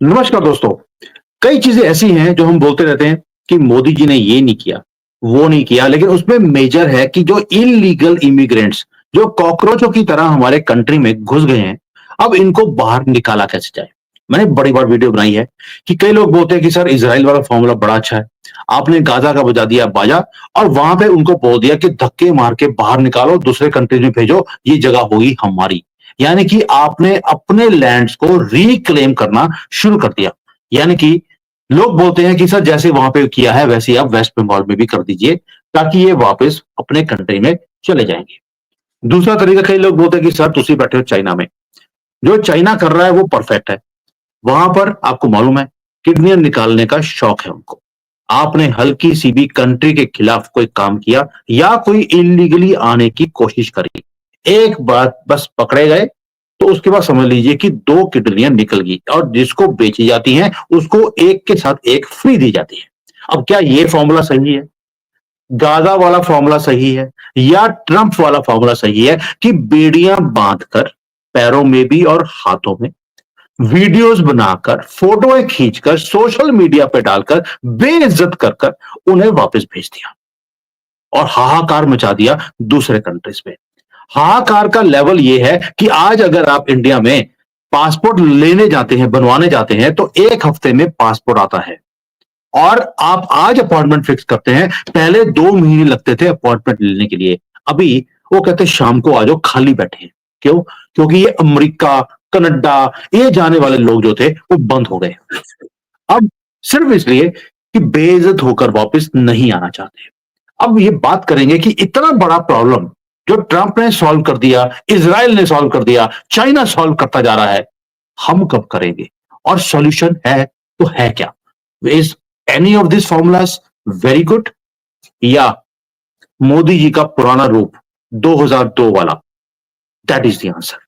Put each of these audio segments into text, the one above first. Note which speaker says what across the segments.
Speaker 1: नमस्कार दोस्तों। कई चीजें ऐसी हैं जो हम बोलते रहते हैं कि मोदी जी ने ये नहीं किया, वो नहीं किया, लेकिन उसमें मेजर है कि जो इल्लीगल इमिग्रेंट्स जो कॉकरोचों की तरह हमारे कंट्री में घुस गए हैं, अब इनको बाहर निकाला कैसे जाए। मैंने बड़ी बार वीडियो बनाई है कि कई लोग बोलते हैं कि सर इजराइल वाला फॉर्मूला बड़ा अच्छा है, आपने गाजा का बजा दिया बाजा और वहां पे उनको बोल दिया कि धक्के मार के बाहर निकालो, दूसरे कंट्रीज में भेजो, ये जगह होगी हमारी। यानी कि आपने अपने लैंड्स को रिक्लेम करना शुरू कर दिया। यानी कि लोग बोलते हैं कि सर जैसे वहां पे किया है वैसे ही आप वेस्ट बंगाल में भी कर दीजिए, ताकि ये वापस अपने कंट्री में चले जाएंगे। दूसरा तरीका, कई लोग बोलते हैं कि सर तुसी बैठे हो चाइना में, जो चाइना कर रहा है वो परफेक्ट है। वहां पर आपको मालूम है किडनियां निकालने का शौक है उनको। आपने हल्की सी भी कंट्री के खिलाफ कोई काम किया या कोई इलीगली आने की कोशिश करी, एक बार बस पकड़े गए तो उसके बाद समझ लीजिए कि दो किडनियां निकल गई और जिसको बेची जाती हैं उसको एक के साथ एक फ्री दी जाती है। अब क्या ये फॉर्मूला सही है? गाजा वाला फॉर्मूला सही है या ट्रंप वाला फॉर्मूला सही है कि बेड़ियां बांधकर पैरों में भी और हाथों में वीडियोस बनाकर फोटोएं खींचकर सोशल मीडिया पे डालकर बेइज्जत कर कर उन्हें वापस भेज दिया और हाहाकार मचा दिया दूसरे कंट्रीज पे। हाहाकार का लेवल यह है कि आज अगर आप इंडिया में पासपोर्ट लेने जाते हैं, बनवाने जाते हैं, तो एक हफ्ते में पासपोर्ट आता है और आप आज अपॉइंटमेंट फिक्स करते हैं, पहले 2 महीने लगते थे अपॉइंटमेंट लेने के लिए। अभी वो कहते हैं शाम को आ जाओ, खाली बैठे हैं। क्यों? क्योंकि ये अमेरिका, कनाडा, ये जाने वाले लोग जो थे वो बंद हो गए। अब सिर्फ इसलिए कि बेइज्जत होकर वापस नहीं आना चाहते। अब ये बात करेंगे कि इतना बड़ा प्रॉब्लम जो ट्रंप ने सॉल्व कर दिया, इज़राइल ने सॉल्व कर दिया, चाइना सॉल्व करता जा रहा है, हम कब करेंगे? और सॉल्यूशन है तो है क्या? Is any of this formulas very good या मोदी जी का पुराना रूप 2002 वाला? That is the answer.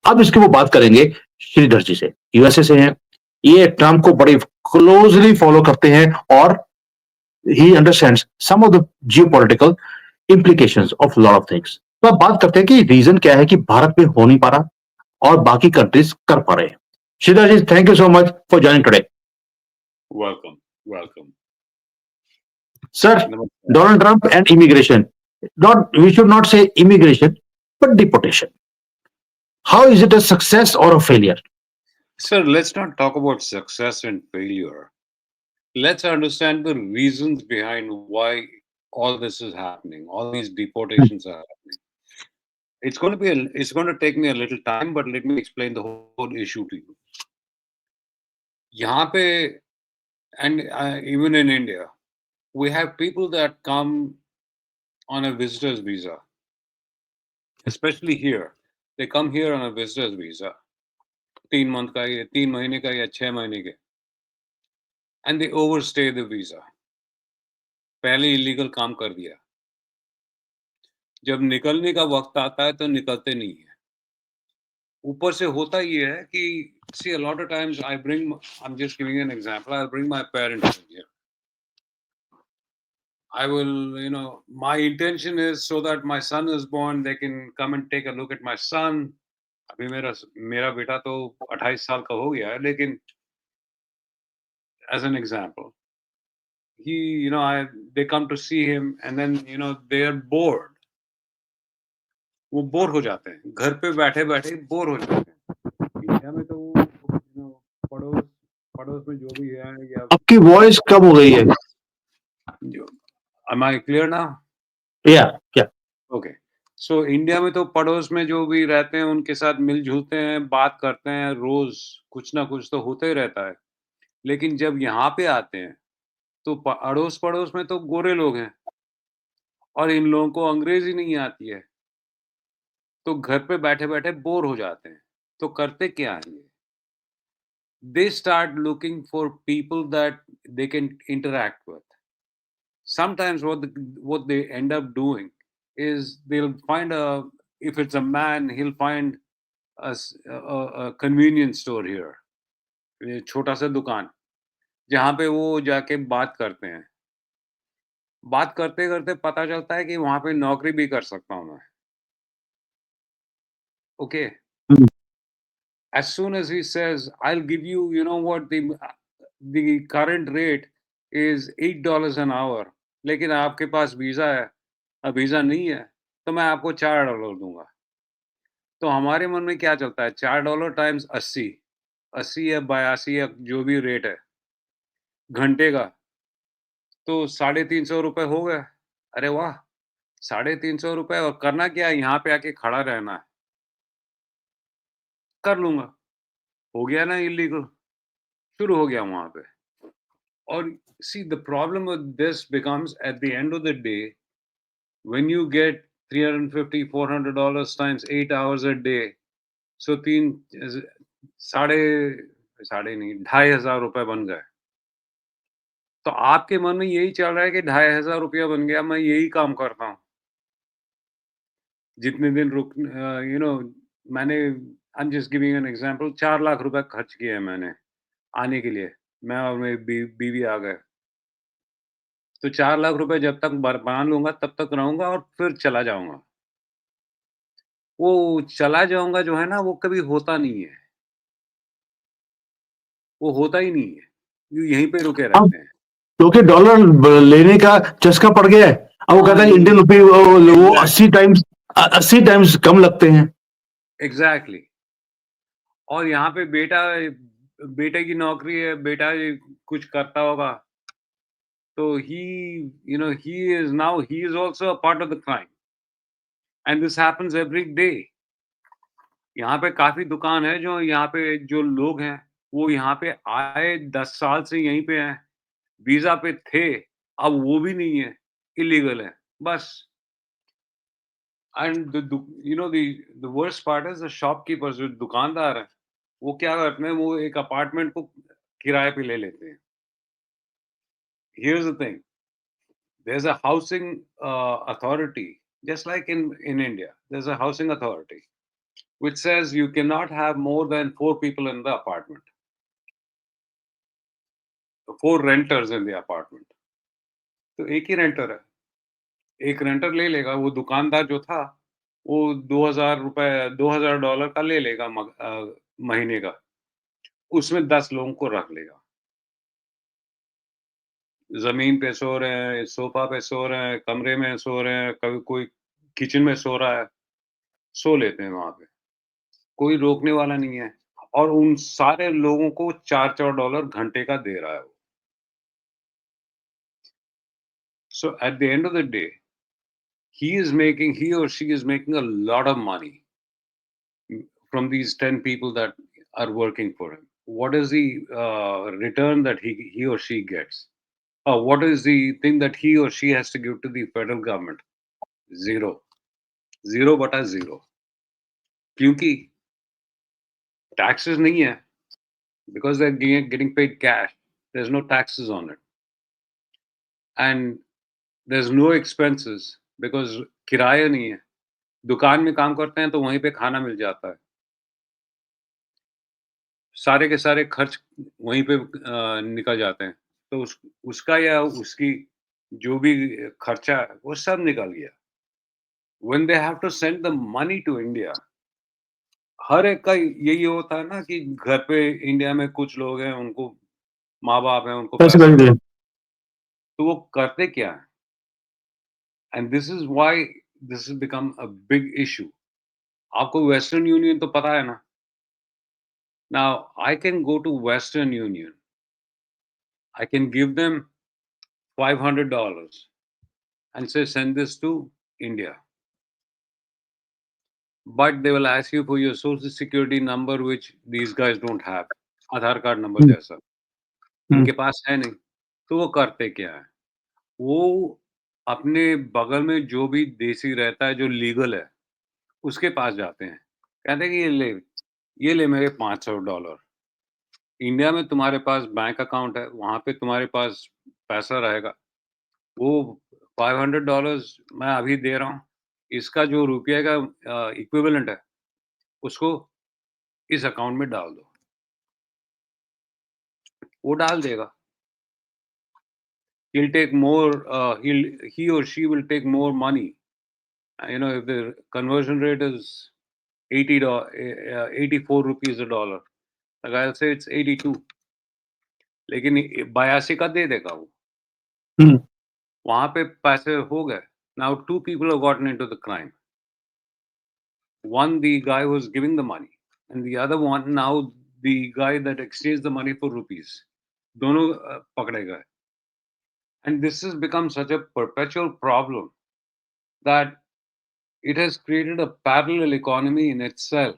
Speaker 1: अब इसकी वो बात करेंगे श्रीधर जी से, यूएसए से हैं। ये ट्रंप को बड़े क्लोजली फॉलो करते हैं और he understands some of the geopolitical implications of a lot of things। तो अब बात करते हैं कि रीजन क्या है कि भारत में हो नहीं पा रहा और बाकी कंट्रीज कर पा रहे हैं। Sridhar ji, thank you so much for joining today.
Speaker 2: Welcome, welcome.
Speaker 1: Sir,
Speaker 2: Namaskar.
Speaker 1: Donald Trump and immigration, not we should not say immigration but deportation, how is it a success और a failure?
Speaker 2: Sir, let's not talk about success and failure. Let's understand the reasons behind why all this is happening. All these deportations are happening. It's going to take me a little time, but let me explain the whole issue to you. यहाँ पे, and even in India, we have people that come on a visitor's visa, especially here. They come here on a visitor's visa, 3 month का या 3 महीने का या 6 महीने के, and they overstay the visa. पहले इलीगल काम कर दिया, जब निकलने का वक्त आता है तो निकलते नहीं है। ऊपर से होता ये है कि see a lot of times I'm just giving you an example, I'll bring my parents in here. I will, my intention is so that my son is born, they can come and take a look at my son. अभी मेरा बेटा तो 28 साल का हो गया है, लेकिन as an example, they come to see him and then, they are bored. वो बोर हो जाते हैं, घर पे बैठे-बैठे बोर हो जाते हैं। इंडिया में तो पड़ोस पड़ोस में जो भी है या
Speaker 1: आपकी वॉइस कम हो गई है।
Speaker 2: जो एम आई क्लियर नाउ?
Speaker 1: या क्या?
Speaker 2: ओके। सो इंडिया में तो पड़ोस में जो भी रहते हैं उनके साथ मिल-जुलते हैं, बात करते हैं, रोज़ कुछ ना कुछ तो होता ही रहता है। लेकिन जब यहाँ पे आते हैं, तो प अड़ोस-पड़ोस में तो गोरे लोग हैं और इन लोगों को अंग्रेज़ी नहीं आती है, तो घर पे बैठे-बैठे बोर हो जाते हैं। तो करते क्या हैं ये? They start looking for people that they can interact with. Sometimes what they end up doing is they'll find if it's a man, he'll find a convenience store here, ये छोटा सा दुकान, जहाँ पे वो जाके बात करते हैं। बात करते-करते पता चलता है कि वहाँ पे नौकरी भी कर सकता हूँ मैं। Okay? as soon as he says, I'll give you, you know what, the current rate is $8 an hour, लेकिन आपके पास वीज़ा है, वीज़ा नहीं है, तो मैं आपको $4 दूँगा। तो हमारे मन में क्या चलता है, $4 टाइम्स 80, 80 या 82 या जो भी रेट है, घंटे का, तो ₹350 हो गए। अरे वाह! ₹350 और करना क्या है, यहाँ पे आके खड़ा रहना है, कर लूँगा। हो गया ना इल्लीगल, शुरू हो गया वहाँ पे। और see the problem with this becomes at the end of the day, when you get 350 $400 times 8 hours a day, so तीन साढ़े साढ़े नहीं ₹2500 बन गए। तो आपके मन में यही चल रहा है कि ₹2500 बन गया, मैं यही काम करता हूँ। जितने दिन यू नो मैंने I am just giving an example, ₹4 lakh खर्च किए हैं मैंने आने के लिए। मैं और मेरी बीवी आ गए। तो ₹4 लाख जब तक बना लूँगा तब तक रहूँगा और फिर चला जाऊँगा। वो चला जाऊँगा जो है ना, वो कभी होता नहीं है, वो होता ही नहीं है। यहीं पे रुके
Speaker 1: अब
Speaker 2: रहते हैं।
Speaker 1: क्योंकि डॉलर लेने का चस्का पड़ गया है। अब वो कहता
Speaker 2: हाँ,
Speaker 1: है इंडियन रुपी वो
Speaker 2: एग्ज़ैक्टली,
Speaker 1: 80 टाइम्स कम लगते हैं।
Speaker 2: एग्ज़ैक्टली। और यहाँ पे बेटे की नौकरी है, बेटा ये कुछ करता होगा, तो he is also a part of the crime and this happens every day. यहाँ पे काफ़ी दुकान है, जो यहाँ पे जो लोग हैं, वो यहाँ पे आए 10 साल से यहीं पे हैं, वीज़ा पे थे, अब वो भी नहीं है, इल्लीगल है, बस। And the worst part is the shopkeepers, जो दुकानदार हैं, वो क्या करते हैं, वो एक अपार्टमेंट को किराए पे ले लेते हैं। Here is the thing, there is a housing authority, just like in India, there's a housing authority which says you cannot have more than 4 people in the apartment, 4 renters in the apartment. तो एक ही रेंटर है, एक रेंटर ले लेगा, वो दुकानदार जो था, वो $2000 का ले लेगा महीने का, उसमें 10 लोगों को रख लेगा। ज़मीन पे सो रहे हैं, सोफ़ा पे सो रहे हैं, कमरे में सो रहे हैं, कभी कोई किचन में सो रहा है, सो लेते हैं वहाँ पे। कोई रोकने वाला नहीं है और उन सारे लोगों को $4-4 घंटे का दे रहा है वो। So at the end of the day, he or she is making a lot of money from these 10 people that are working for him. What is the return that he or she gets? What is the thing that he or she has to give to the federal government? Zero. Zero बटा zero. क्योंकि taxes नहीं है, because they're getting paid cash. There's no taxes on it. And there's no expenses because किराया नहीं है। दुकान में काम करते हैं तो वहीं पे खाना मिल जाता है। सारे के सारे खर्च वहीं पे निकल जाते हैं। तो उसका या उसकी जो भी खर्चा है, वो सब निकल गया। When they have to send the money to India, हर एक का यही होता है ना कि घर पे इंडिया में कुछ लोग हैं, उनको माँ-बाप हैं, उनको
Speaker 1: पैसे
Speaker 2: पैसा
Speaker 1: भेज
Speaker 2: भेज,
Speaker 1: दिए।
Speaker 2: तो वो करते क्या हैं? And this is why this has become a big issue. आपको वेस्टर्न यूनियन तो पता है ना? Now I can go to Western Union, I can give them $500 and say, "Send this to India." But they will ask you for your social security number, which these guys don't have. Aadhaar card number
Speaker 1: हुँ,
Speaker 2: जैसा,
Speaker 1: हुँ।
Speaker 2: इनके पास है नहीं। तो वो करते क्या हैं? वो अपने बगल में जो भी देशी रहता है, जो लीगल है, उसके पास जाते हैं। कहते हैं कि ये ले मेरे $500। इंडिया में तुम्हारे पास बैंक अकाउंट है, वहाँ पे तुम्हारे पास पैसा रहेगा। वो $500 मैं अभी दे रहा हूँ, इसका जो रुपये का इक्विवेलेंट है, उसको इस अकाउंट में डाल दो। वो डाल देगा। He or she will take more money. If the conversion rate is 84 rupees a dollar. The guy will say it's 82. लेकिन 82 का दे देगा वो.
Speaker 1: हम्म,
Speaker 2: वहाँ पे पैसे हो गए. Now 2 people have gotten into the crime. One, the guy was giving the money, and the other one, now the guy that exchanged the money for rupees. दोनों पकड़े गए. And this has become such a perpetual problem that it has created a parallel economy in itself.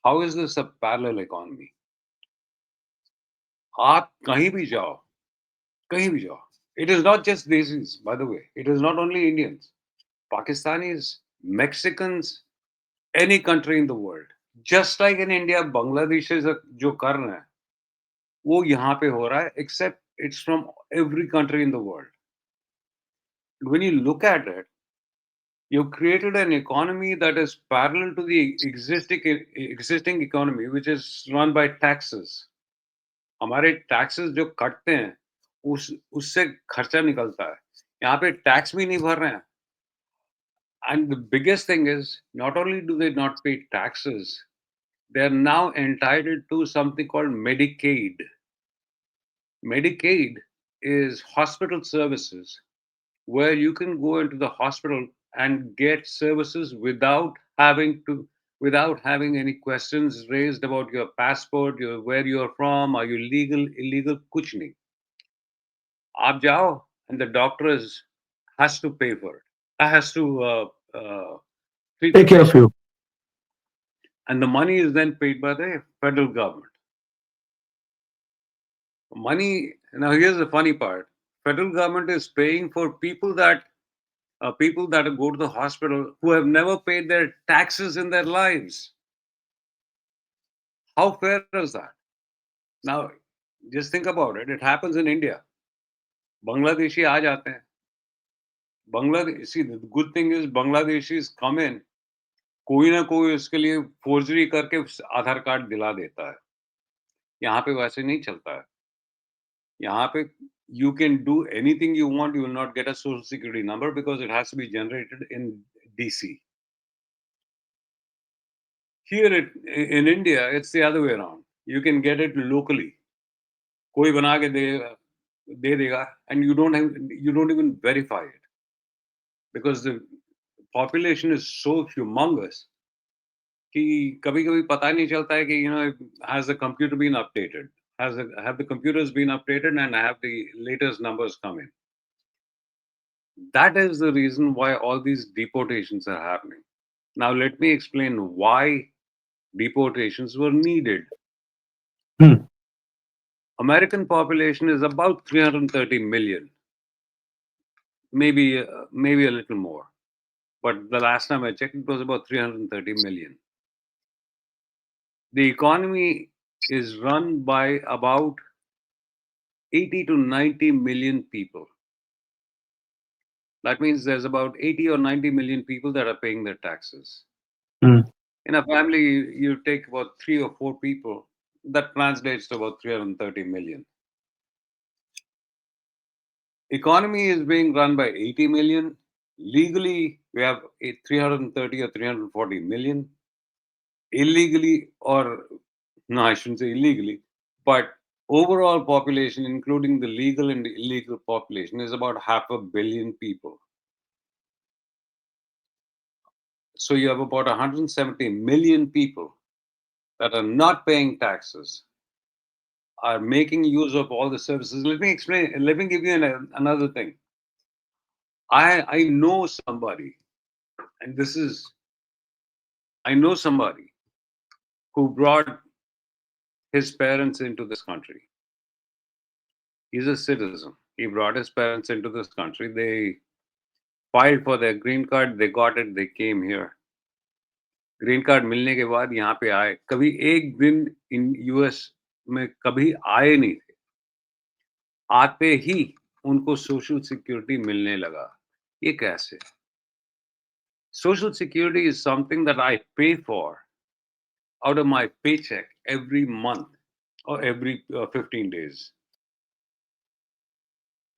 Speaker 2: How is this a parallel economy? आप कहीं भी जाओ, कहीं भी जाओ. It is not just Desis, by the way. It is not only Indians. Pakistanis, Mexicans, any country in the world. Just like in India, Bangladesh जो कर रहे हैं, वो यहाँ पे हो रहा है, except it's from every country in the world. When you look at it, you've created an economy that is parallel to the existing economy, which is run by taxes. हमारे taxes जो कटते हैं, उससे खर्चा निकलता है. यहाँ पे tax भी नहीं भर रहे हैं. And the biggest thing is, not only do they not pay taxes, they are now entitled to something called Medicaid. Medicaid is hospital services where you can go into the hospital and get services without having any questions raised about your passport, where you're from, are you legal, illegal, kuch nahi. Aap jao, and the doctor has to pay for it. Has to treat the
Speaker 1: take care of
Speaker 2: patient,
Speaker 1: you.
Speaker 2: and the money is then paid by the federal government. Money. Now, here's the funny part: federal government is paying for people that go to the hospital who have never paid their taxes in their lives. How fair is that? Now, just think about it. It happens in India. Bangladeshi aa jate hain. Bangladesh. See, the good thing is Bangladeshis come in. कोई ना कोई उसके लिए forgery करके आधार card दिला देता है. यहाँ पे वैसे नहीं चलता है. यहाँ पे you can do anything you want, you will not get a social security number because it has to be generated in DC. Here in India, it's the other way around. You can get it locally. कोई बना के दे देगा, and you don't even verify it because the population is so humongous कि कभी-कभी पता नहीं चलता है कि has the computer been updated? Have the computers been updated and have the latest numbers come in? That is the reason why all these deportations are happening. Now let me explain why deportations were needed.
Speaker 1: Hmm.
Speaker 2: American population is about 330 million, maybe a little more. But the last time I checked, it was about 330 million. The economy is run by about 80 to 90 million people. That means there's about 80 or 90 million people that are paying their taxes.
Speaker 1: Hmm.
Speaker 2: In a family, you take about 3 or 4 people, that translates to about 330 million. Economy is being run by 80 million. Legally, we have 330 or 340 million. Illegally, or no, I shouldn't say illegally, but overall population, including the legal and the illegal population, is about 500 million people. So you have about 170 million people that are not paying taxes, are making use of all the services. Let me explain. Let me give you another thing. I know somebody, and I know somebody who brought his parents into this country. He's a citizen. He brought his parents into this country. They filed for their green card. They got it. They came here. Green card मिलने के बाद यहाँ पे आए. कभी एक दिन in US में कभी आए नहीं थे. आते ही उनको सोशल सिक्योरिटी मिलने लगा. ये कैसे? Social security is something that I pay for out of my paycheck every month or every 15 days.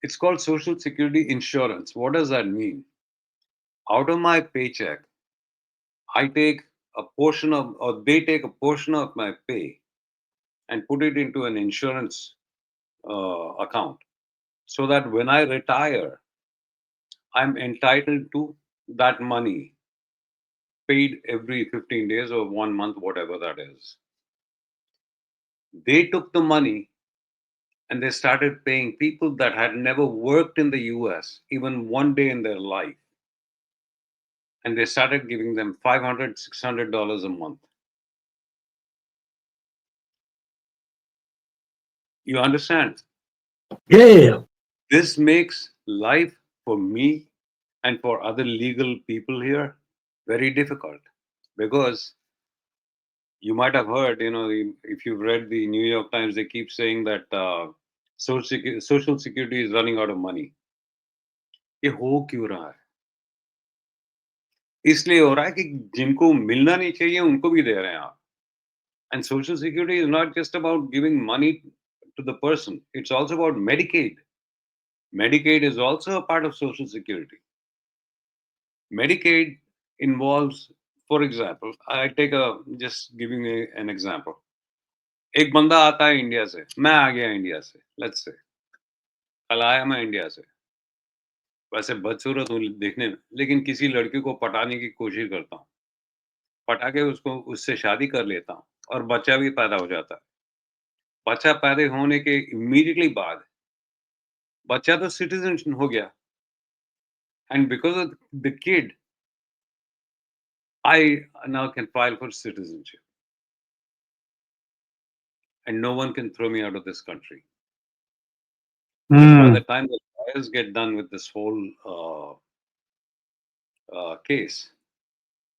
Speaker 2: It's called Social Security insurance. What does that mean? Out of my paycheck, I take a portion of, or they take a portion of my pay and put it into an insurance account, so that when I retire, I'm entitled to that money paid every 15 days or 1 month, whatever that is. They took the money and they started paying people that had never worked in the US even one day in their life. And they started giving them $500, $600 a month. You understand?
Speaker 1: Yeah, yeah, yeah.
Speaker 2: This makes life for me and for other legal people here very difficult, because you might have heard, if you've read the New York Times, they keep saying that Social Security is running out of money. ये हो क्यों रहा है? इसलिए हो रहा है कि जिनको मिलना नहीं चाहिए उनको भी दे रहे हैं आप. And Social Security is not just about giving money to the person, it's also about Medicaid. Medicaid is also a part of Social Security. Medicaid involves, for example, I take just giving an example. एक बंदा आता है India से, मैं आ गया India से, let's say, कल आया मैं इंडिया से, वैसे बदसूरत हूँ देखने में, लेकिन किसी लड़की को पटाने की कोशिश करता हूँ, पटा के उसको उससे शादी कर लेता हूँ और बच्चा भी पैदा हो जाता है. बच्चा पैदा होने के इमीडिएटली बाद बच्चा तो सिटीजन हो गया, and because of the kid I now can file for citizenship and no one can throw me out of this country. Because by the
Speaker 1: Hmm.
Speaker 2: time the lawyers get done with this whole case,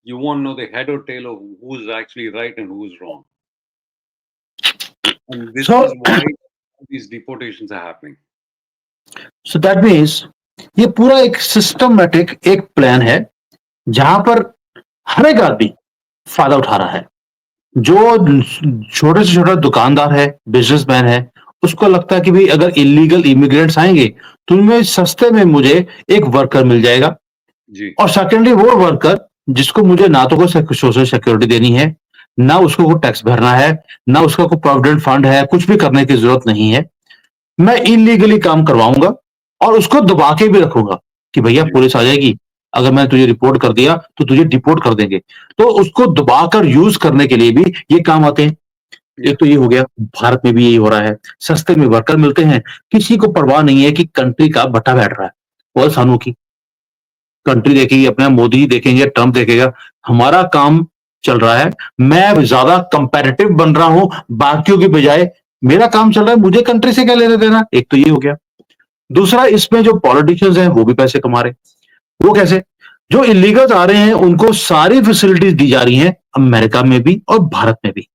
Speaker 2: you won't know the head or tail of who's actually right and who's wrong. And this is
Speaker 1: So,
Speaker 2: why these deportations are happening.
Speaker 1: so that means ये पूरा एक systematic एक plan है जहां पर हर एक आदमी फायदा उठा रहा है. जो छोटे से छोटा दुकानदार है, बिजनेसमैन है, उसको लगता है कि भाई अगर इलीगल इमिग्रेंट्स आएंगे तो उनमें सस्ते में मुझे एक वर्कर मिल जाएगा.
Speaker 2: जी.
Speaker 1: और सेकेंडली वो वर्कर जिसको मुझे ना तो कोई सोशल सिक्योरिटी देनी है, ना उसको कोई टैक्स भरना है, ना उसका कोई प्रोविडेंट फंड है, कुछ भी करने की जरूरत नहीं है. मैं इलीगली काम करवाऊंगा और उसको दबा के भी रखूंगा कि भैया
Speaker 2: जी.
Speaker 1: पुलिस आ जाएगी, अगर मैंने तुझे रिपोर्ट कर दिया तो तुझे डिपोर्ट कर देंगे. तो उसको दबाकर यूज करने के लिए भी ये काम आते हैं.
Speaker 2: Yeah.
Speaker 1: एक तो ये हो गया, भारत में भी यही हो रहा है. सस्ते में वर्कर मिलते हैं, किसी को परवाह नहीं है कि कंट्री का बट्टा बैठ रहा है और सानों की कंट्री देखेगी, अपना मोदी जी देखेंगे, ट्रंप देखेगा, हमारा काम चल रहा है, मैं ज्यादा कंपैरेटिव बन रहा हूं बाकियों की बजाय, मेरा काम चल रहा है, मुझे कंट्री से क्या लेना देना. एक तो ये हो गया. दूसरा, इसमें जो पॉलिटिशियंस हैं वो भी पैसे कमा रहे. वो कैसे? जो इलीगल्स आ रहे हैं उनको सारी फैसिलिटीज दी जा रही हैं, अमेरिका में भी और भारत में भी.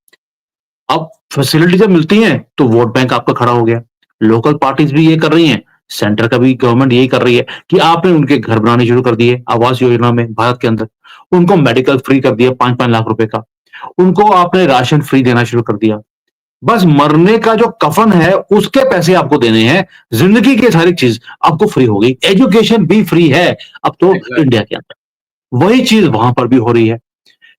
Speaker 1: अब फैसिलिटी जब मिलती हैं तो वोट बैंक आपका खड़ा हो गया. लोकल पार्टीज भी ये कर रही हैं, सेंटर का भी गवर्नमेंट यही कर रही है कि आपने उनके घर बनाने शुरू कर दिए आवास योजना में भारत के अंदर. उनको मेडिकल फ्री कर दिया 5-5 लाख रुपए का. उनको आपने राशन फ्री देना शुरू कर दिया. बस मरने का जो कफन है उसके पैसे आपको देने हैं. जिंदगी की सारी चीज आपको फ्री हो गई. एजुकेशन भी फ्री है अब तो
Speaker 2: Exactly.
Speaker 1: इंडिया के अंदर. वही चीज वहां पर भी हो रही है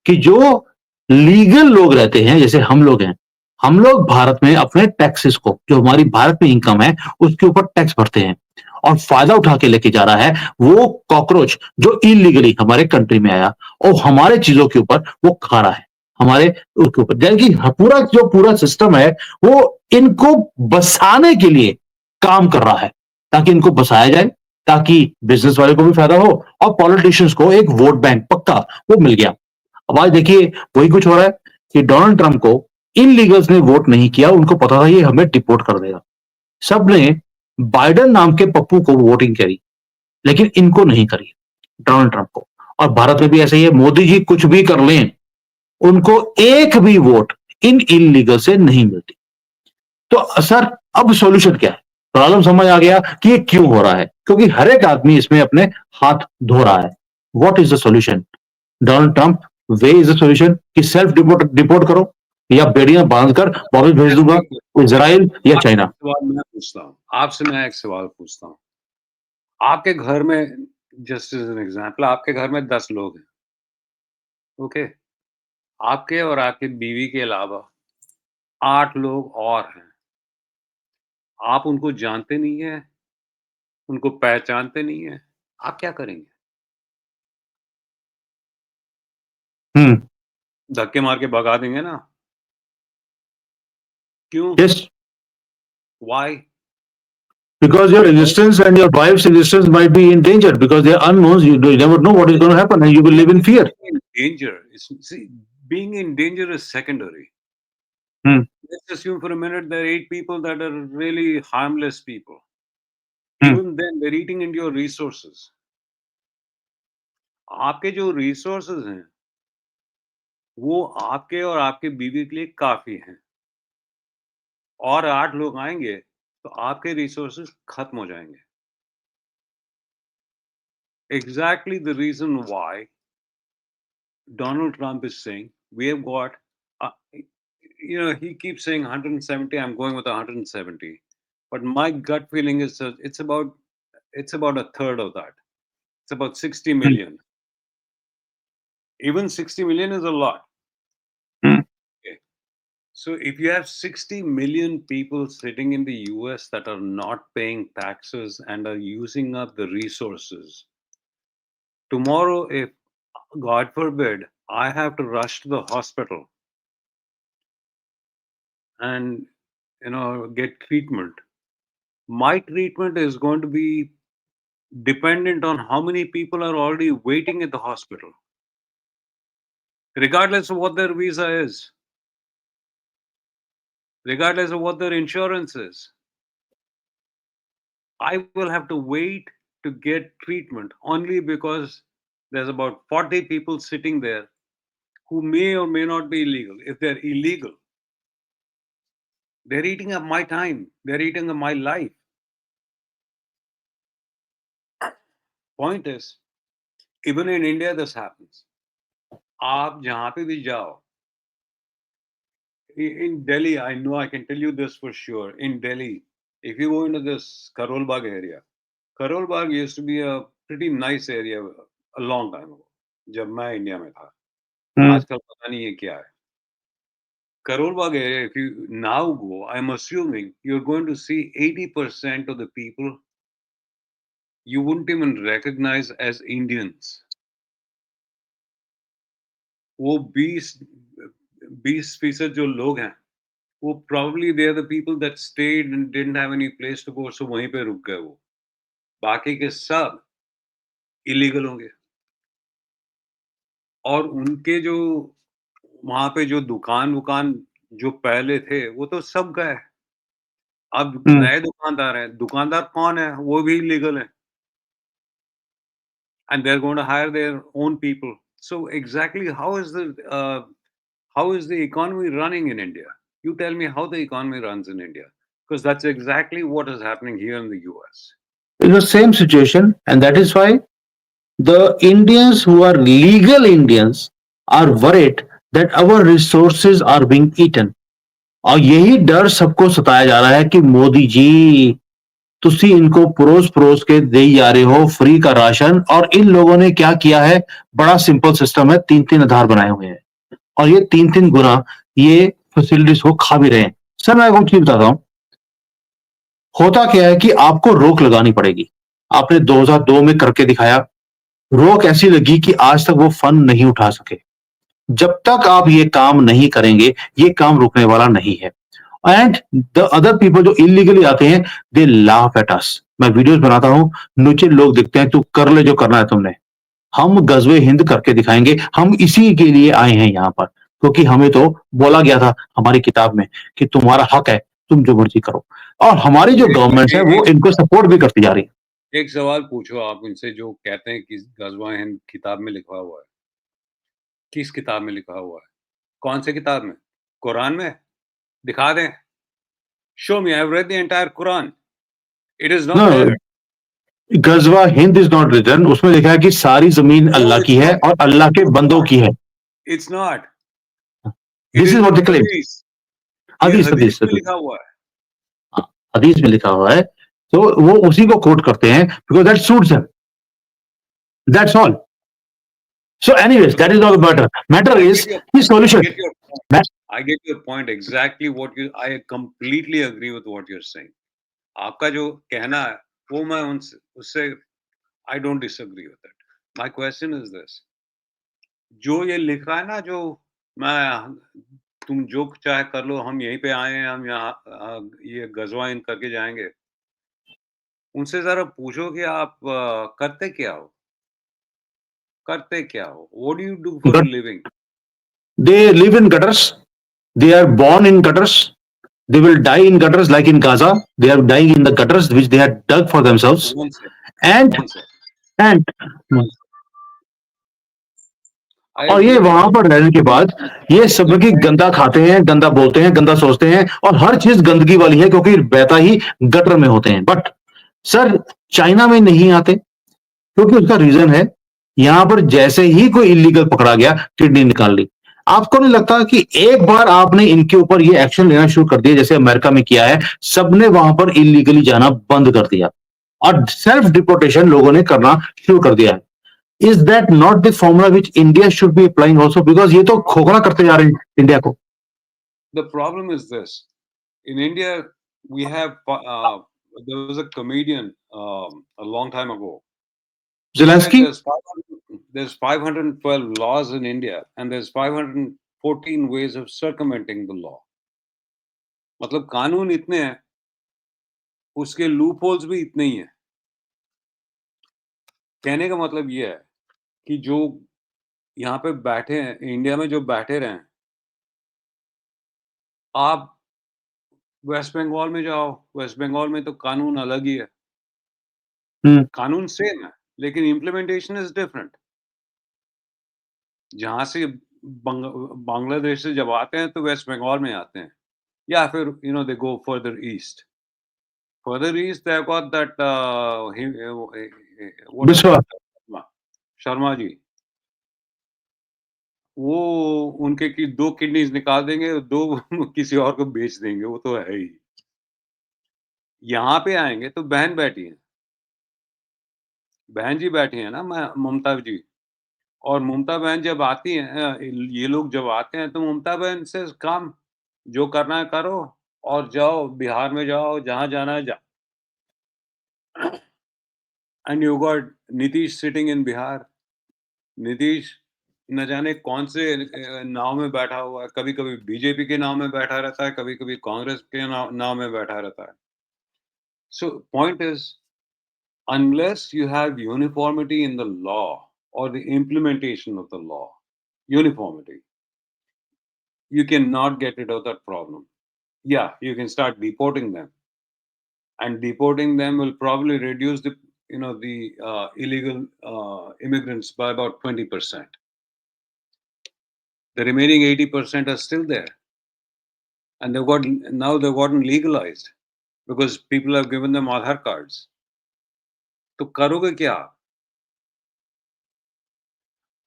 Speaker 1: कि जो लीगल लोग रहते हैं, जैसे हम लोग हैं, हम लोग भारत में अपने टैक्सेस को, जो हमारी भारत में इनकम है उसके ऊपर टैक्स भरते हैं और फायदा उठा के लेके जा रहा है वो कॉकरोच जो इलीगली हमारे कंट्री में आया और हमारे चीजों के ऊपर वो खा रहा है, हमारे उसके ऊपर. यानी कि पूरा जो पूरा सिस्टम है वो इनको बसाने के लिए काम कर रहा है, ताकि इनको बसाया जाए, ताकि बिजनेस वाले को भी फायदा हो और पॉलिटिशियंस को एक वोट बैंक पक्का वो मिल गया. अब आज देखिए वही कुछ हो रहा है कि डोनाल्ड ट्रंप को इनलीगल्स ने वोट नहीं किया, उनको पता था ये हमें डिपोर्ट कर देगा. सबने बाइडेन नाम के पप्पू को वोटिंग करी, लेकिन इनको नहीं करी, डोनाल्ड ट्रंप को. और भारत में भी ऐसा ही है, मोदी जी कुछ भी कर लें, उनको एक भी वोट इन इनलीगल से नहीं मिलती. तो सर अब सॉल्यूशन क्या है? प्रॉब्लम समझ आ गया कि ये क्यों हो रहा है, क्योंकि हर एक आदमी इसमें अपने हाथ धो रहा है. What is the solution? Donald Trump way is the solution कि सेल्फ डिपोर्ट डिपोर्ट करो, या बेड़ियां बांध कर वापस भेज दूंगा इजराइल या चाइना.
Speaker 2: आपसे मैं एक सवाल पूछता हूँ. आपके घर में, जस्ट एज एन एग्जांपल, आपके घर में 10 लोग हैं, ओके? आपके और आपकी बीवी के अलावा 8 लोग और हैं। आप उनको जानते नहीं हैं, उनको पहचानते नहीं हैं, आप क्या करेंगे?
Speaker 1: हम्म।
Speaker 2: धक्के मार के भगा देंगे ना? क्यों?
Speaker 1: Yes,
Speaker 2: why?
Speaker 1: because your
Speaker 2: because
Speaker 1: existence and your wife's existence might be in danger because they are unknowns. You never know what is going to happen, and you will live in fear.
Speaker 2: in danger. See, being in danger is secondary.
Speaker 1: Hmm.
Speaker 2: Let's assume for a minute there are 8 people that are really harmless people.
Speaker 1: Hmm.
Speaker 2: Even then, they're eating into your resources. आपके जो resources हैं, वो आपके और आपकी बीवी के लिए काफ़ी हैं और 8 लोग आएँगे, तो आपके रिसोर्सेज़ खत्म हो जाएँगे। Exactly the reason why Donald Trump is saying, we have got, he keeps saying 170, I'm going with 170. But my gut feeling is it's about a third of that. It's about 60
Speaker 1: Hmm.
Speaker 2: million. Even 60 million is a lot.
Speaker 1: Hmm.
Speaker 2: Okay. So if you have 60 million people sitting in the US that are not paying taxes and are using up the resources, tomorrow, if God forbid, I have to rush to the hospital and get treatment, my treatment is going to be dependent on how many people are already waiting at the hospital, regardless of what their visa is, regardless of what their insurance is. I will have to wait to get treatment only because there's about 40 people sitting there who may or may not be illegal. If they're illegal, they're eating up my time, they're eating up my life. Point is, even in India, this happens. आप जहाँ पे भी जाओ, in Delhi, I know I can tell you this for sure. In Delhi, if you go into this Karol Bagh area, Karol Bagh used to be a pretty nice area a long time ago, जब मैं India में था.
Speaker 1: Hmm.
Speaker 2: आजकल पता नहीं ये क्या है. Karol Bagh area, if you now go, I'm assuming you're going to see 80% of the people you wouldn't even recognize as Indians. वो 20% जो लोग हैं, वो probably they are the people that stayed and didn't have any place to go, so वहीं पे रुक गए वो. बाकी के सब इलीगल होंगे और उनके जो वहाँ पे जो दुकान-वुकान जो पहले थे, वो तो सब गए. अब
Speaker 1: Hmm.
Speaker 2: नए दुकानदार हैं. दुकानदार कौन है? वो भी इलीगल हैं and they're going to hire their own people. So exactly how is the economy running in India? You tell me how the economy runs in India, because that's exactly what is happening here in the US.
Speaker 1: It's the same situation, and that is why the Indians who are legal Indians are worried that our resources are being eaten. और यही डर सबको सताया जा रहा है कि मोदी जी तुसी इनको परोस परोस के दे जा रहे हो फ्री का राशन और इन लोगों ने क्या किया है बड़ा सिंपल सिस्टम है 3-3 आधार बनाए हुए हैं और ये 3-3 गुना ये फैसिलिटीज को खा भी रहे हैं सर मैं आपको चीज बताता हूं होता क्या है कि आपको रोक लगानी पड़ेगी आपने 2002 में करके दिखाया रोक ऐसी लगी कि आज तक वो फंड नहीं उठा सके जब तक आप ये काम नहीं करेंगे ये काम रुकने वाला नहीं है एंड द अदर पीपल जो इलीगली आते हैं दे लाफ एट अस मैं वीडियोस बनाता हूं नीचे लोग दिखते हैं तू कर ले जो करना है तुमने हम गजवे हिंद करके दिखाएंगे हम इसी के लिए आए हैं यहां पर क्योंकि हमें तो बोला गया था हमारी किताब में कि तुम्हारा हक है तुम जो मर्जी करो और हमारी जो गवर्नमेंट्स है वो
Speaker 2: एक
Speaker 1: इनको सपोर्ट भी करती जा रही है
Speaker 2: एक सवाल पूछो आप उनसे जो कहते हैं कि गज़वा हिंद किताब में लिखा हुआ है। किस किताब में लिखा हुआ है? कौन से किताब में? कुरान में? दिखा दें। Show me, I've read the entire Quran. It is not
Speaker 1: no
Speaker 2: there.
Speaker 1: गजवा हिंद इज नॉट रिटन उसमें लिखा है कि सारी जमीन
Speaker 2: No,
Speaker 1: अल्लाह की
Speaker 2: it's
Speaker 1: है
Speaker 2: not.
Speaker 1: और अल्लाह के
Speaker 2: No, it's
Speaker 1: बंदों
Speaker 2: not.
Speaker 1: की है
Speaker 2: It's not. It
Speaker 1: this
Speaker 2: is
Speaker 1: is
Speaker 2: in
Speaker 1: what
Speaker 2: the
Speaker 1: the claim
Speaker 2: हदीस. ये
Speaker 1: हदीस
Speaker 2: हदीस
Speaker 1: हदीस
Speaker 2: में
Speaker 1: हदीस
Speaker 2: लिखा हुआ है।
Speaker 1: हदीस में लिखा हुआ है तो वो उसी को कोट करते हैं because that suits him that's all So, anyways, that is not the matter. Matter
Speaker 2: I
Speaker 1: is
Speaker 2: get your
Speaker 1: the
Speaker 2: point. I
Speaker 1: solution.
Speaker 2: get your point. I get your point exactly what you. I completely agree with what you're saying. आपका जो कहना है वो मैं उनसे उससे I don't disagree with it. My question is this: जो ये लिख रहा है ना जो मैं तुम जो चाहे कर लो हम यहीं पे आए हैं हम यहाँ ये गजवाइन करके जाएंगे उनसे जरा पूछो कि आप करते क्या हो करते क्या हो what do you do for a
Speaker 1: But
Speaker 2: living
Speaker 1: they live in gutters. They are born in gutters. They will die in gutters, like in Gaza. They are dying in the gutters which they had dug for themselves.
Speaker 2: कौन से
Speaker 1: And
Speaker 2: कौन से
Speaker 1: and
Speaker 2: कौन से आई
Speaker 1: और ये
Speaker 2: agree with
Speaker 1: वहां
Speaker 2: you
Speaker 1: पर रहने के बाद ये सब की गंदा खाते हैं, गंदा बोलते हैं, गंदा सोचते हैं, और हर चीज गंदगी वाली है क्योंकि बहता ही गटर में होते हैं. बट सर, चाइना में नहीं आते क्योंकि उसका रीजन है, यहां पर जैसे ही कोई इलीगल पकड़ा गया, किडनी निकाल ली. आपको नहीं लगता कि एक बार आपने इनके ऊपर ये एक्शन लेना शुरू कर दिया जैसे अमेरिका में किया है, सबने वहां पर इलीगली जाना बंद कर दिया और सेल्फ डिपोर्टेशन लोगों ने करना शुरू कर दिया है. Is that not the formula which India should be applying also? Because ये तो खोखला करते जा रहे हैं इंडिया को.
Speaker 2: The problem is this in India we have there was a comedian a long time ago. He said
Speaker 1: Zelensky.
Speaker 2: there's 512 laws in India and there's 514 ways of circumventing the law. मतलब कानून इतने हैं उसके loop holes भी इतने ही हैं. कहने का मतलब ये है कि जो यहाँ पे बैठे हैं इंडिया में जो बैठे रहे हैं आप वेस्ट बंगाल में जाओ वेस्ट बंगाल में तो कानून अलग ही है कानून सेम है लेकिन इम्प्लीमेंटेशन इज डिफरेंट जहाँ से बांग्लादेश से जब आते हैं तो वेस्ट बंगाल में आते हैं या फिर they go further east they got that what is
Speaker 1: विश्वा.
Speaker 2: it शर्मा जी वो उनके की 2 किडनीज निकाल देंगे 2 किसी और को बेच देंगे वो तो है ही यहाँ पे आएंगे तो बहन बैठी है बहन जी बैठी है ना ममता जी और ममता बहन जब आती हैं ये लोग जब आते हैं तो ममता बहन से काम जो करना है करो और जाओ बिहार में जाओ जहाँ जाना है जा and you got Nitish sitting in Bihar Nitish न जाने कौन से नाव में बैठा हुआ है कभी-कभी बीजेपी के नाव में बैठा रहता है कभी-कभी कांग्रेस के नाव में बैठा रहता है so point is unless you have uniformity in the law or the implementation of the law uniformity you cannot get rid of that problem. Yeah, you can start deporting them, and deporting them will probably reduce the illegal immigrants by about 20%. The remaining 80% are still there, and they've gotten legalized because people have given them Aadhaar cards. तो करोगे क्या?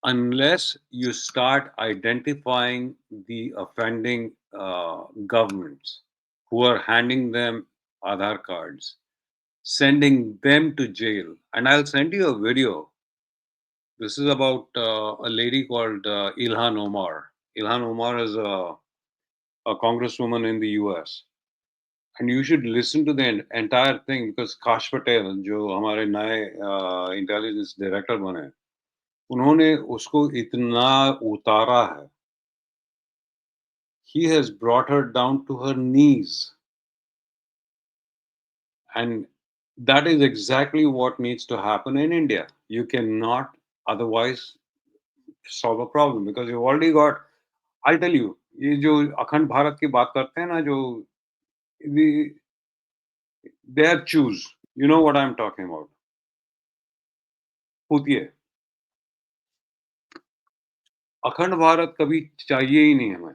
Speaker 2: Unless you start identifying the offending governments who are handing them Aadhaar cards, sending them to jail. And I'll send you a video. This is about a lady called Ilhan Omar. Ilhan Omar is a congresswoman in the US. And you should listen to the entire thing because Kash Patel, जो हमारे नए intelligence director बने, उन्होंने उसको इतना उतारा है. He has brought her down to her knees. And that is exactly what needs to happen in India. You cannot otherwise solve a problem because you've already got, I'll tell you, ये जो अखंड भारत की बात करते हैं ना जो we, they are choose. You know what I'm talking about. पूतिए अखंड भारत कभी चाहिए ही नहीं हमें.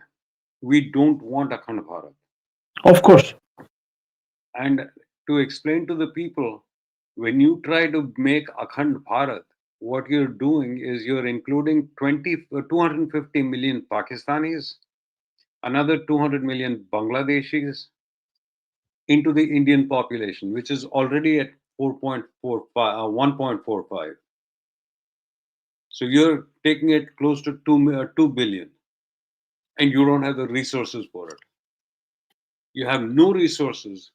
Speaker 2: We don't want अखंड Bharat.
Speaker 1: Of course.
Speaker 2: And to explain to the people, when you try to make Akhand Bharat, what you're doing is you're including 250 million Pakistanis, another 200 million Bangladeshis into the Indian population, which is already at 1.45. So you're taking it close to 2 billion, and you don't have the resources for it. You have no resources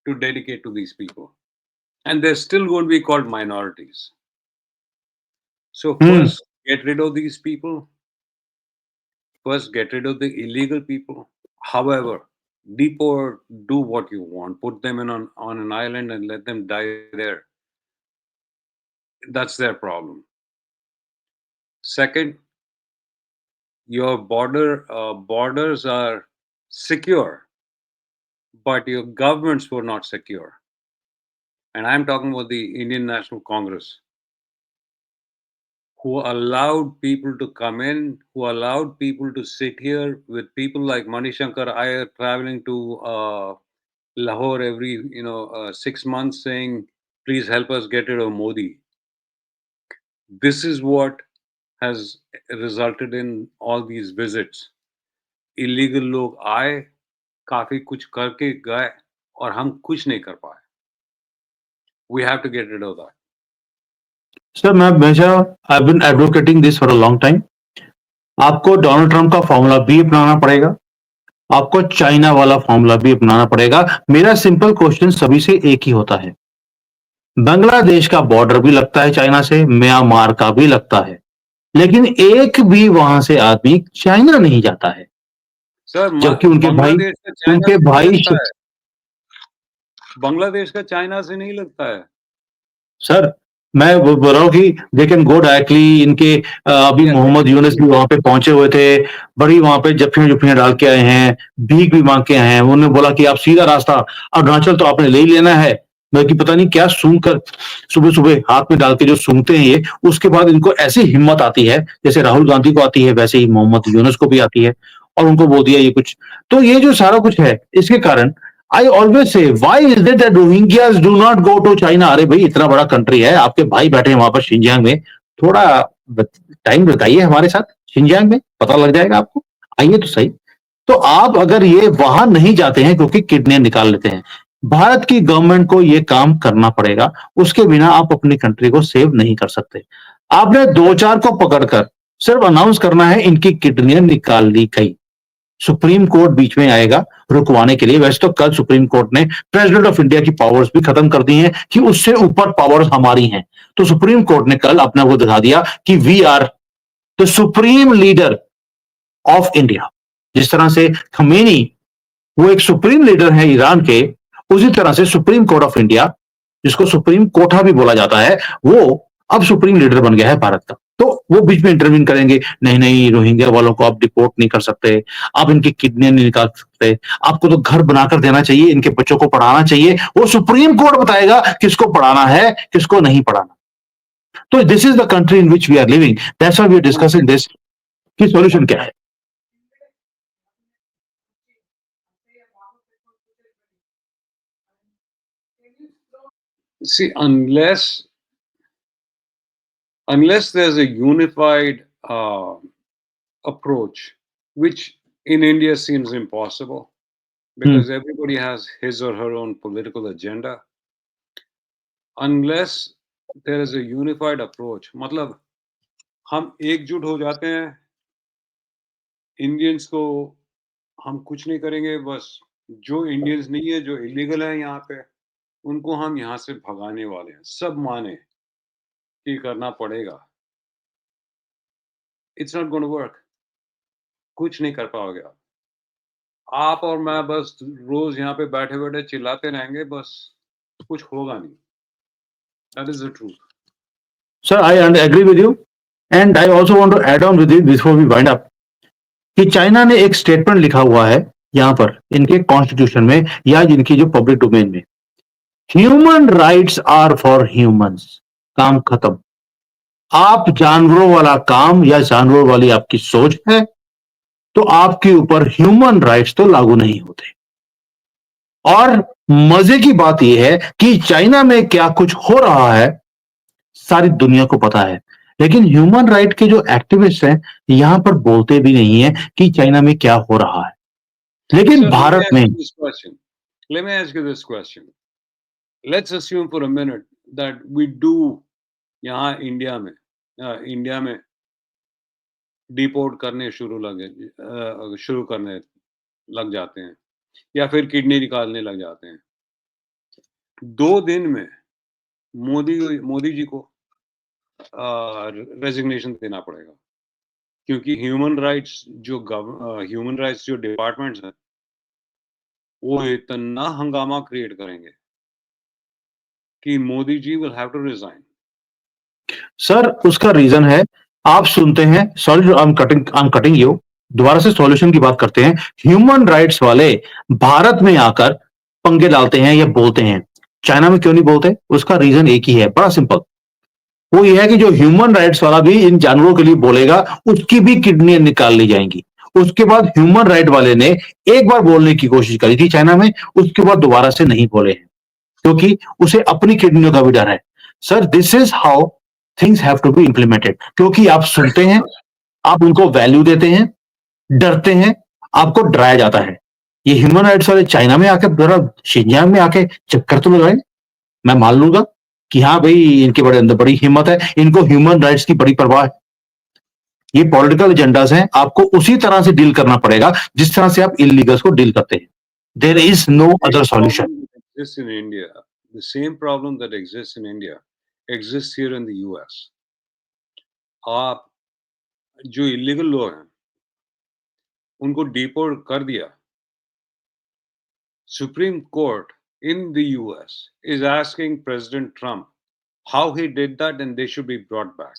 Speaker 2: to dedicate to these people, and they're still going to be called minorities. So
Speaker 1: Hmm.
Speaker 2: first, get rid of these people. First, get rid of the illegal people. However, deport, do what you want. Put them on an island and let them die there. That's their problem. Second, your borders are secure, but your governments were not secure. And I'm talking about the Indian National Congress, who allowed people to come in, who allowed people to sit here with people like Manishankar Iyer traveling to Lahore every 6 months, saying, "Please help us get rid of Modi." This is what has resulted in all these visits. Illegal लोग आए, काफी कुछ करके गए, और हम कुछ नहीं कर पाए. We have to get rid of that.
Speaker 1: Sir मैं हमेशा I been advocating this for a long time. आपको डोनाल्ड ट्रंप का फॉर्मूला भी अपनाना पड़ेगा, आपको चाइना वाला फॉर्मूला भी अपनाना पड़ेगा. मेरा सिंपल क्वेश्चन सभी से एक ही होता है. बांग्लादेश का बॉर्डर भी लगता है चाइना से, म्यांमार का भी लगता है, लेकिन एक भी वहां से आदमी चाइना नहीं जाता है,
Speaker 2: सर,
Speaker 1: जबकि उनके भाई
Speaker 2: बांग्लादेश का चाइना
Speaker 1: उनके
Speaker 2: से नहीं
Speaker 1: भाई
Speaker 2: लगता है. बांग्लादेश का चाइना से नहीं लगता है.
Speaker 1: सर मैं वो बोल रहा हूँ कि दे कैन गो डायरेक्टली. इनके अभी
Speaker 2: Yeah,
Speaker 1: मोहम्मद यूनुस भी वहां पे पहुंचे हुए थे, बड़ी वहां पे जफ्फियां जुफ्फियां डाल के आए हैं, भीख भी मांग के आए हैं. उन्होंने बोला कि आप सीधा रास्ता अरुणाचल तो आपने ले ही लेना है, बल्कि पता नहीं क्या सूंघ कर सुबह सुबह हाथ में डाल के जो सूंघते हैं ये, उसके बाद इनको ऐसी हिम्मत आती है, जैसे राहुल गांधी को आती है वैसे ही मोहम्मद यूनुस को भी आती है, और उनको बोल दिया ये कुछ. तो ये जो सारा कुछ है इसके कारण I always say, why is it that Rohingyas do not go to China? अरे भाई इतना बड़ा कंट्री है, आपके भाई बैठे हैं वहां पर शिंजियांग में, थोड़ा टाइम बताइए हमारे साथ शिंजियांग में, पता लग जाएगा आपको. आइए तो सही. तो आप अगर ये वहां नहीं जाते हैं क्योंकि किडनी निकाल लेते हैं, भारत की गवर्नमेंट को ये काम करना पड़ेगा. उसके बिना आप अपनी कंट्री को सेव नहीं कर सकते. आपने दो चार को पकड़कर सिर्फ अनाउंस करना है इनकी किडनियां निकाल ली गई. सुप्रीम कोर्ट बीच में आएगा रुकवाने के लिए. वैसे तो कल सुप्रीम कोर्ट ने प्रेसिडेंट ऑफ इंडिया की पावर्स भी खत्म कर दी हैं कि उससे ऊपर पावर्स हमारी हैं. तो सुप्रीम कोर्ट ने कल अपना वो दिखा दिया कि we are the supreme leader of India. जिस तरह से खमेनी वो एक सुप्रीम लीडर है ईरान के, उसी तरह से सुप्रीम कोर्ट ऑफ इंडिया, जिसको सुप्रीम कोठा भी बोला जाता है, वो अब सुप्रीम लीडर बन गया है भारत का. तो वो बीच में इंटरवीन करेंगे, नहीं नहीं रोहिंग्या वालों को आप डिपोर्ट नहीं कर सकते, आप इनकी किडनी नहीं निकाल सकते, आपको तो घर बनाकर देना चाहिए, इनके बच्चों को पढ़ाना चाहिए. वो सुप्रीम कोर्ट बताएगा किसको पढ़ाना है किसको नहीं पढ़ाना. तो this is the country in which we are living. That's why we are discussing this कि सॉल्यूशन क्या है.
Speaker 2: See, unless there's a unified approach, which in India seems impossible because everybody has his or her own political agenda. Unless there is a unified approach, मतलब हम एकजुट हो जाते हैं, Indians को हम कुछ नहीं करेंगे, बस जो इंडियंस नहीं है, जो इलीगल है यहाँ पे, उनको हम यहाँ से भगाने वाले हैं. सब माने कि करना पड़ेगा. It's not going to work. कुछ नहीं कर पाओगे आप. आप और मैं बस रोज यहाँ पे बैठे-बैठे चिल्लाते रहेंगे, बस कुछ होगा नहीं. That is the truth.
Speaker 1: Sir, I agree with you, and I also want to add on with it before we wind up कि चाइना ने एक स्टेटमेंट लिखा हुआ है यहां पर इनके कॉन्स्टिट्यूशन में या इनकी जो पब्लिक डोमेन में, human rights are for humans. काम खत्म. आप जानवरों वाला काम या जानवरों वाली आपकी सोच है तो आपके ऊपर ह्यूमन राइट्स तो लागू नहीं होते. और मजे की बात यह है कि चाइना में क्या कुछ हो रहा है सारी दुनिया को पता है, लेकिन ह्यूमन राइट के जो एक्टिविस्ट हैं यहां पर बोलते भी नहीं है कि चाइना में क्या हो रहा है. लेकिन
Speaker 2: Sir,
Speaker 1: भारत में
Speaker 2: let me ask you this question. Let's assume for a minute that we do यहाँ इंडिया में डिपोर्ट करने शुरू करने लग जाते हैं या फिर किडनी निकालने लग जाते हैं। 2 दिन में मोदी जी को रेजिग्नेशन देना पड़ेगा, क्योंकि ह्यूमन राइट्स जो डिपार्टमेंट्स हैं, वो इतना हंगामा क्रिएट करेंगे कि Modi ji will have to resign.
Speaker 1: Sir उसका रीजन है, आप सुनते हैं, sorry I am cutting you, दोबारा से सॉल्यूशन की बात करते हैं। ह्यूमन राइट्स वाले भारत में आकर पंगे डालते हैं या बोलते हैं, चाइना में क्यों नहीं बोलते? उसका रीजन एक ही है, बड़ा सिंपल। वो ये है कि जो ह्यूमन राइट्स वाला भी इन जानवरों के लिए बोलेगा, उसकी भी किडनी निकाल ली जाएंगी। उसके बाद ह्यूमन राइट वाले ने एक बार बोलने की कोशिश करी थी चाइना में, उसके बाद दोबारा से नहीं बोले हैं, क्योंकि उसे अपनी किडनियों का भी डर है। Sir this is how things have to be implemented, क्योंकि आप सुनते हैं, आप उनको वैल्यू देते हैं, डरते हैं, आपको डराया जाता है। ये ह्यूमन राइट्स वाले चाइना में आके, जरा शिंजियांग में आके चक्कर तो लगाए, मैं मान लूंगा कि हाँ भाई इनके बड़े अंदर बड़ी हिम्मत है, इनको ह्यूमन राइट्स की बड़ी परवाह है। ये पॉलिटिकल एजेंडास हैं, आपको उसी तरह से डील करना पड़ेगा जिस तरह से आप इलीगल्स को डील करते हैं। There is no other solution.
Speaker 2: The same problem that exists in India exists here in the US. आप जो इलीगल लोग हैं, उनको डिपोर्ट कर दिया। Supreme Court in the US is asking President Trump how he did that, and they should be brought back.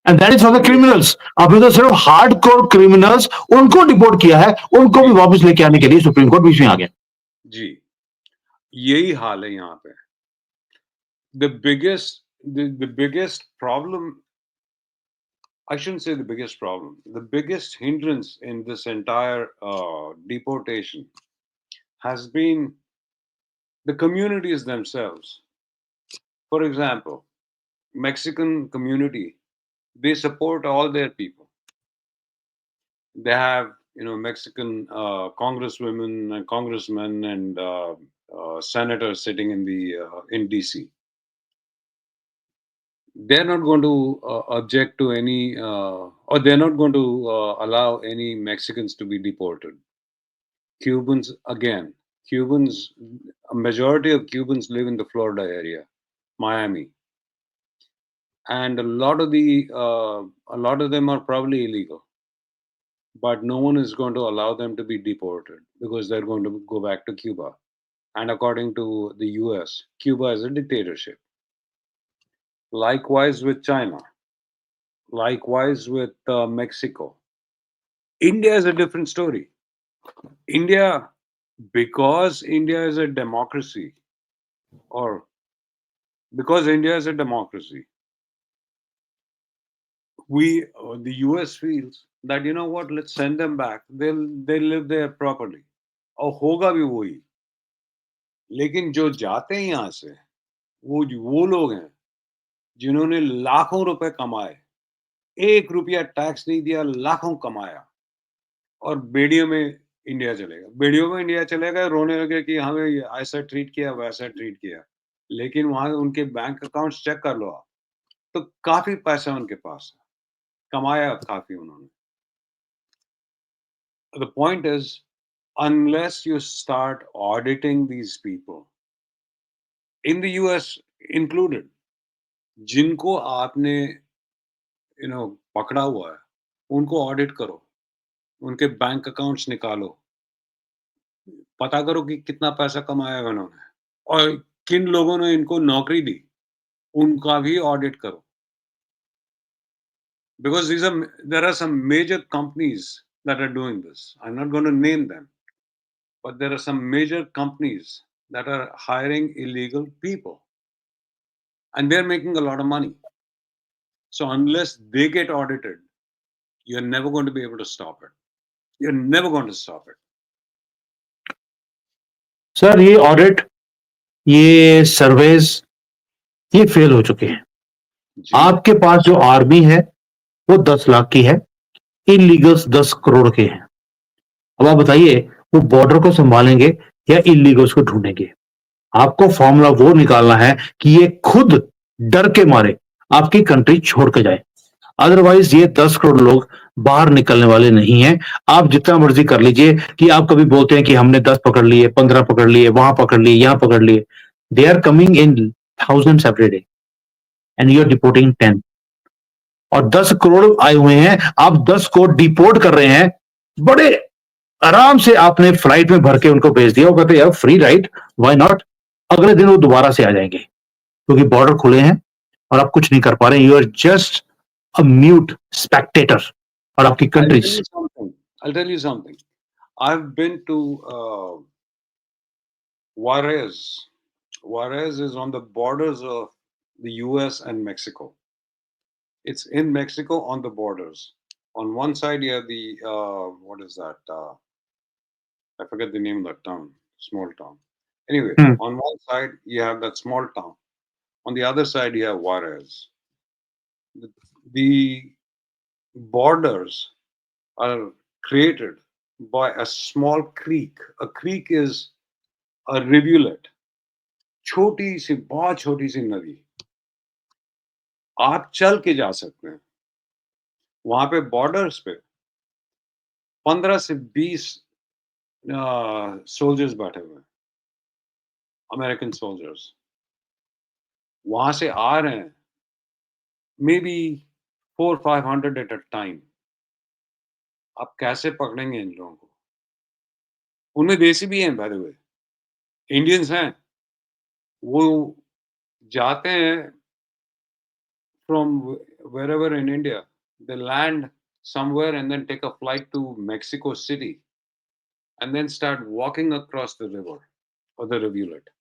Speaker 1: And that is for the criminals. अभी तो सिर्फ हार्डकोर क्रिमिनल्स, उनको डिपोर्ट किया है, उनको भी वापस लेके आने के लिए सुप्रीम कोर्ट बीच में आ गया।
Speaker 2: जी, यही हाल है यहाँ पे। The biggest problem, I shouldn't say the biggest problem, the biggest hindrance in this entire deportation has been the communities themselves. For example, Mexican community, they support all their people. They have, Mexican congresswomen and congressmen and senators sitting in DC. They're not going to object to any, or they're not going to allow any Mexicans to be deported. Cubans, again, a majority of Cubans live in the Florida area, Miami, and a lot of them are probably illegal, but no one is going to allow them to be deported because they're going to go back to Cuba. And according to the US, Cuba is a dictatorship. Likewise with China. Likewise with Mexico. India is a different story. Because India is a democracy, the US feels that, you know what, let's send them back. They'll live there properly. और होगा भी वही। लेकिन जो जाते हैं यहाँ से, वो लोग हैं जिन्होंने लाखों रुपए कमाए, 1 रुपया टैक्स नहीं दिया, लाखों कमाया, और बेड़ियों में इंडिया चलेगा, रोने लगे कि हमें ऐसा ट्रीट किया, वैसा ट्रीट किया। लेकिन वहां उनके बैंक अकाउंट्स चेक कर लो आप, तो काफी पैसा उनके पास है, कमाया काफी उन्होंने। The point is, unless you start auditing these people, in the US included, जिनको आपने पकड़ा हुआ है, उनको ऑडिट करो, उनके बैंक अकाउंट्स निकालो, पता करो कि कितना पैसा कमाया है उन्होंने, और किन लोगों ने इनको नौकरी दी, उनका भी ऑडिट करो। Because there are some major companies that are doing this. I'm not going to name them, but there are some major companies that are hiring illegal people, and they're making a lot of money. So unless they get audited, you're never going to be able to stop it. You're never going to stop it.
Speaker 1: Sir ये audit, ये surveys, ये fail हो चुके हैं। आपके पास जो army है वो 10 लाख की है, इलीगल्स 10 करोड़ के हैं। अब आप बताइए वो बॉर्डर को संभालेंगे या इलीगल्स को ढूंढेंगे? आपको फॉर्मूला वो निकालना है कि ये खुद डर के मारे आपकी कंट्री छोड़ के जाए। अदरवाइज ये 10 करोड़ लोग बाहर निकलने वाले नहीं हैं। आप जितना मर्जी कर लीजिए कि आप कभी बोलते हैं कि हमने 10 पकड़ लिए, 15 पकड़ लिए, वहां पकड़ लिए, यहां पकड़ लिए। They are coming in thousands every day and you are deporting 10 और 10 करोड़ आए हुए हैं, आप 10 को डिपोर्ट कर रहे हैं। बड़े आराम से आपने फ्लाइट में भर के उनको भेज दिया, वो कहते यार फ्री राइड, व्हाई नॉट। अगले दिन वो दोबारा से आ जाएंगे क्योंकि बॉर्डर खुले हैं और आप कुछ नहीं कर पा रहे। You are just a mute spectator और आपकी
Speaker 2: I'll tell
Speaker 1: countries.
Speaker 2: you something. I'll tell you something. I've been to Juarez. Juarez is on the borders of the US and Mexico. It's in Mexico on the borders. On one side, you have the, what is that? I forget the name of that town, small town. Anyway,
Speaker 1: Hmm.
Speaker 2: on one side, you have that small town. On the other side, you have Juarez. The borders are created by a small creek. A creek is a rivulet. छोटी सी, बहुत छोटी सी नदी। आप चल के जा सकते हैं। वहां पे बॉर्डर्स पे 15 से 20 सोल्जर्स बैठे हुए हैं, अमेरिकन सोल्जर्स। वहां से आ रहे हैं, may be 400-500 at a time. आप कैसे पकड़ेंगे इन लोगों को? उनमें देसी भी हैं, बाय द वे, इंडियंस हैं। वो जाते हैं from wherever in India, they land somewhere and then take a flight to Mexico City and then start walking across the river or the rivulet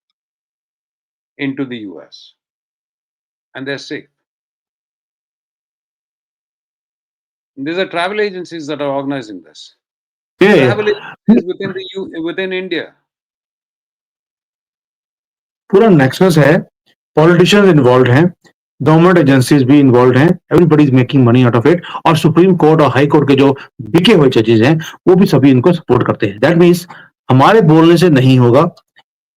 Speaker 2: into the US. And they're safe. And these are travel agencies that are organizing this. Travel agencies within India.
Speaker 1: पूरा nexus है, politicians involve हैं, government agencies भी involve हैं, everybody is making money out of it. और supreme court और high court के जो बिके हुए जजेस हैं वो भी सभी इनको सपोर्ट करते हैं। दैट मीन्स हमारे बोलने से नहीं होगा।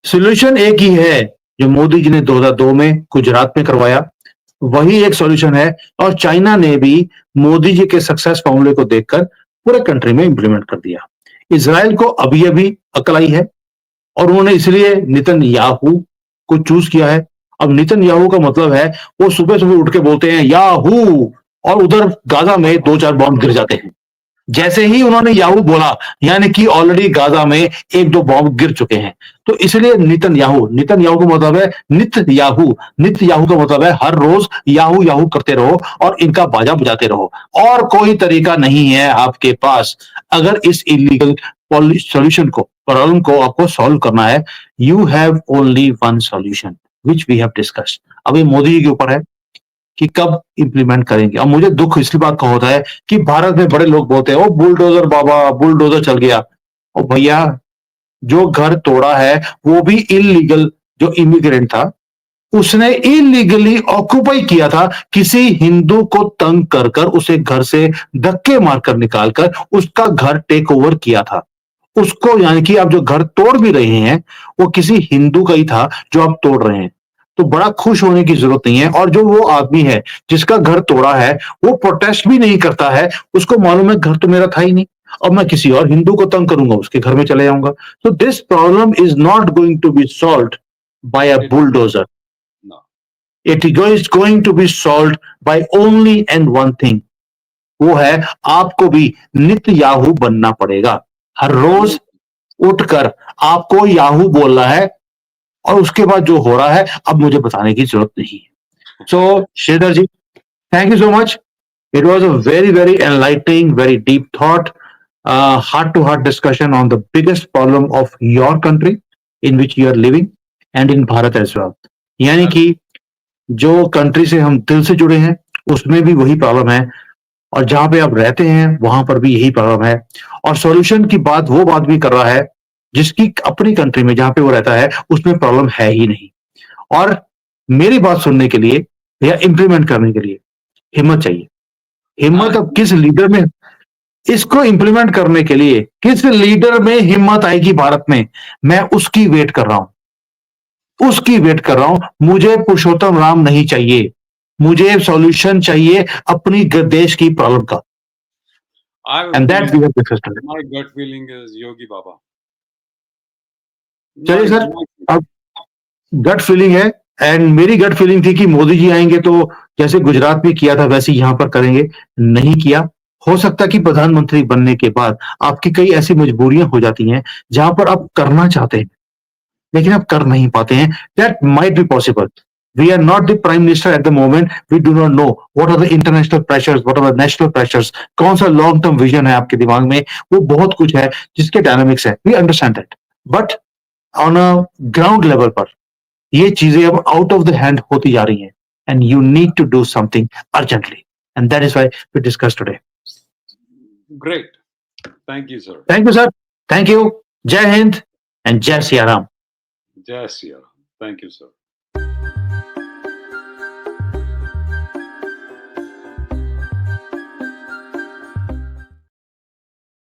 Speaker 1: सोल्यूशन एक ही है जो मोदी जी ने 2002 में गुजरात में करवाया, वही एक सॉल्यूशन है। और चाइना ने भी मोदी जी के सक्सेस फॉर्मूले को देखकर पूरे कंट्री में इंप्लीमेंट कर दिया। इजराइल को अभी अभी अकल आई है और उन्होंने इसलिए नेतन्याहू को चूज किया है। अब नेतन्याहू का मतलब है वो सुबह सुबह उठ के बोलते हैं याहू और उधर गाजा में 2-4 बॉम्ब गिर जाते हैं। जैसे ही उन्होंने याहू बोला यानी कि ऑलरेडी गाजा में 1-2 बॉम्ब गिर चुके हैं। तो इसलिए नेतन्याहू का मतलब है नित्य याहू का मतलब है हर रोज याहू याहू करते रहो और इनका बाजा बजाते रहो। और कोई तरीका नहीं है आपके पास अगर इस इलीगल सॉल्यूशन को, प्रॉब्लम को आपको सॉल्व करना है। You have only one solution which we have discussed. अभी मोदी जी के ऊपर है कि कब इंप्लीमेंट करेंगे। और मुझे दुख इसलिए बात का होता है कि भारत में बड़े लोग बोलते हैं ओ बुलडोजर बाबा, बुलडोजर चल गया। और भैया जो घर तोड़ा है वो भी इलीगल, जो इमिग्रेंट था उसने इलीगली ऑक्युपाई किया था, किसी हिंदू को तंग कर कर उसे घर से धक्के मारकर निकालकर उसका घर टेक ओवर किया था उसको। यानी कि आप जो घर तोड़ भी रहे हैं वो किसी हिंदू का ही था जो आप तोड़ रहे हैं। तो बड़ा खुश होने की जरूरत नहीं है। और जो वो आदमी है जिसका घर तोड़ा है वो प्रोटेस्ट भी नहीं करता है, उसको मालूम है घर तो मेरा था ही नहीं, अब मैं किसी और हिंदू को तंग करूंगा, उसके घर में चले जाऊंगा। तो this problem is not going to be solved by a bulldozer.
Speaker 2: No.
Speaker 1: It is going to be solved by only and one thing, वो है आपको भी नित्य याहू बनना पड़ेगा। हर रोज उठकर आपको याहू बोलना है और उसके बाद जो हो रहा है अब मुझे बताने की जरूरत नहीं है। सो श्रीधर जी, thank you so much. It was a very, very enlightening, very deep thought, heart-to-heart discussion on the biggest problem of your country in which you are living and in Bharat as well. यानी कि जो country से हम दिल से जुड़े हैं उसमें भी वही प्रॉब्लम है और जहां पे आप रहते हैं वहां पर भी यही प्रॉब्लम है। और सॉल्यूशन की बात वो बात भी कर रहा है जिसकी अपनी कंट्री में जहां पे वो रहता है उसमें प्रॉब्लम है ही नहीं। और मेरी बात सुनने के लिए या इंप्लीमेंट करने के लिए हिम्मत चाहिए। हिम्मत अब किस लीडर में, इसको इंप्लीमेंट करने के लिए किस लीडर में हिम्मत आएगी भारत में, मैं उसकी वेट कर रहा हूं, उसकी वेट कर रहा हूं। मुझे पुरुषोत्तम राम नहीं चाहिए, मुझे सॉल्यूशन चाहिए अपनी देश की प्रॉब्लम का, and that we have discussed today.
Speaker 2: My gut feeling is Yogi Baba.
Speaker 1: चलिए
Speaker 2: My
Speaker 1: सर,
Speaker 2: my
Speaker 1: अब गट फीलिंग है, एंड मेरी गट फीलिंग थी कि मोदी जी आएंगे तो जैसे गुजरात में किया था वैसे यहां पर करेंगे, नहीं किया। हो सकता है कि प्रधानमंत्री बनने के बाद आपकी कई ऐसी मजबूरियां हो जाती हैं जहां पर आप करना चाहते हैं लेकिन आप कर नहीं पाते हैं। That might be possible. We are not the prime minister at the moment, we do not know what are the international pressures, what are the national pressures, कौन सा लॉन्ग टर्म विजन है आपके दिमाग में, वो बहुत कुछ है जिसके डायनामिक्स है, we understand that. But on a ground level पर ये चीजें अब आउट ऑफ द हैंड होती जा रही हैं, and you need to do something urgently, and that is why we discuss today.
Speaker 2: great. Thank you, sir.
Speaker 1: Thank you sir, thank you, जय हिंद एंड जय Siya Ram.
Speaker 2: Jai Shri Ram. Thank you, sir.